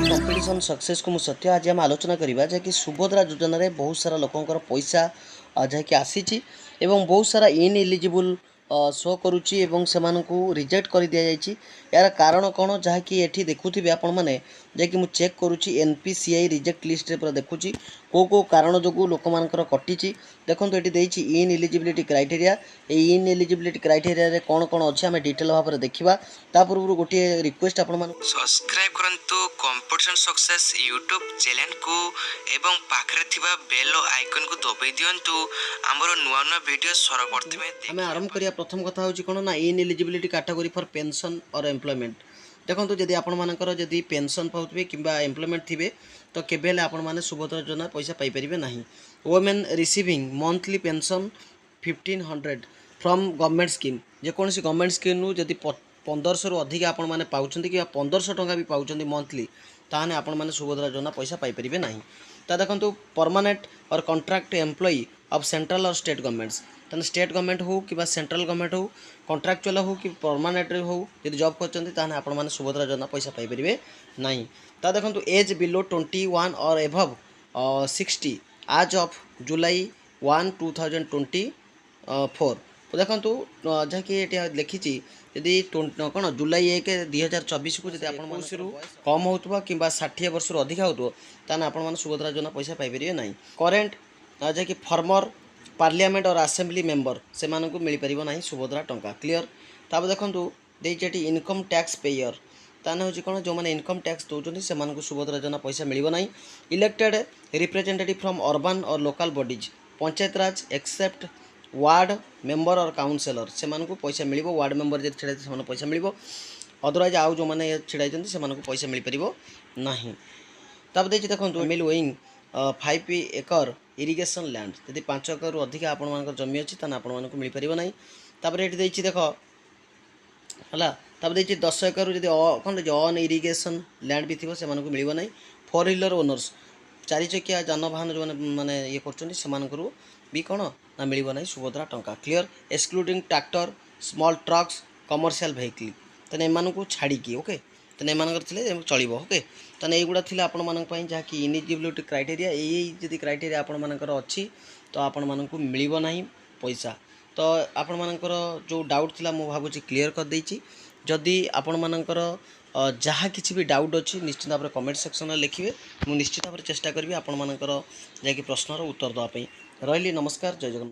Competition success को सत्य आज आम आलोचना करवा जहाँकि सुभद्रा योजना रे बहुत सारा लोकंर पैसा जहाँकि आसी बहुत सारा इनएलिजिबल शो करुच्ची एवं से रिजेक्ट कर दि जाइए। यार कारण कौन जहाँकि ये देखुवे आपण मैंने जैकि मुझे चेक करुच्ची एनपीसीआई रिजेक्ट लिस्ट पूरा देखुची कौ कारण जो लोक मानकर कटी देखो ये इनएलिजिबिलिटी क्राइटेरिया इनएलिजिबिलिटी क्राइटेरिया कौन कौन अच्छे आम डिटेल भाव में देखा पूर्व गोटे रिक्वेस्ट आपण सब्सक्राइब करंतु कंपटीशन सक्सेस यूट्यूब चैनल को एवं पाखरे थिबा बेल आइकन को दबाई दियंतु हमरो नुवा नुवा वीडियो सर्वप्रथमे आम आरंभ करिया। प्रथम कथा होची कोन ना इनएलिजिबिलिटी कैटेगरी फॉर पेंशन और एम्प्लॉयमेंट देखो जदि आपण मानकर जदि पेंशन पाउतबे किंबा एम्प्लॉयमेंट थिबे तो केबेले आपण माने सुभद्रा योजना पैसा पाई परिबे नाही। Women receiving monthly pension 1500 from government scheme जे कोनसी गवर्नमेंट स्कीम नु जदि 1500 रु अधिक आपण माने पाउछंती कि 1500 टंका भी पाउछंती मंथली ताने आपण माने सुभद्रा योजना पैसा पाई परिबे नाही। ता देखंतु परमानेंट और कॉन्ट्रैक्ट एम्प्लॉई ऑफ सेंट्रल और स्टेट गवर्नमेंट्स ताने स्टेट गवर्नमेंट हो कि सेंट्रल गवर्नमेंट हो कॉन्ट्रैक्चुअल हो कि परमानेंट हो यदि जॉब करछंती ताने आपण माने सुभद्रा योजना पैसा पाई परिबे नाही। ता देखंतु एज बिलो 21 और एभव 60 आज ऑफ जुलाई 1 2024 तो देखो जहाँकि ये लिखी यदि कौन जुलाई 1 2024 को जब कम हो कि 60 वर्ष अधिक हो आपने सुभद्रा योजना पैसा पाइपर ना। करेन्ट जहाँकि फर्मर पार्लियामेंट और असेंबली मेंबर से मिल पार ना सुभद्रा टंका क्लीयर। तब देखो देती इनकम टैक्स पेयर ताने हूँ कौन जो मैंने इनकम टैक्स दौरान से सुभद्रा योजना पैसा मिल ना। इलेक्टेड रिप्रेजेंटेटिव फ्रॉम अर्बन और लोकल बॉडीज पंचायत राज एक्सेप्ट वार्ड मेंबर और काउंसिलर से पैसा मिल वार्ड मेंबर जब छिड़ा से पैसा मिल अदरवाइज आउ जो मैंने छिड़ा से पैसा मिल पार ना। तब देखिए देखो मिल विंग 5 एकर इरिगेशन लैंड यदि 5 एकर अधिक आपण जमी अच्छी आपको मिल पार ना। तापर ये देखिए देख है तब देखिए 10 एकर जब कौन अन इरिगेशन लैंड भी थी से मिल ना। 4 व्हीलर ओनर्स 4 चकिया जानवाहन जो मैंने ये कर भी कौन ना मिल ना सुभद्रा टंका clear. Excluding tractor small trucks commercial vehicle तेने एम छाड़ी ओके तेने एम चलो ओके तेने युवा थी आपण मानी जहाँकि इनिजिबिलिटी क्राइटेरिया यही क्राइटेरिया आपण मानकर अच्छी तो आपण मानक मिल ना पैसा। तो आपण मानकर जो डाउट थिला मु भावुची क्लीयर कर देछि। जदि आपण मानकर जहाँ किसी भी डाउट अच्छी निश्चित भाव में कमेंट सेक्शन में लिखिए मुझे निश्चित भाव में चेष्टा करी आपण मानकर जाकि प्रश्नर उत्तर देवाई रही। नमस्कार जय जगन्नाथ।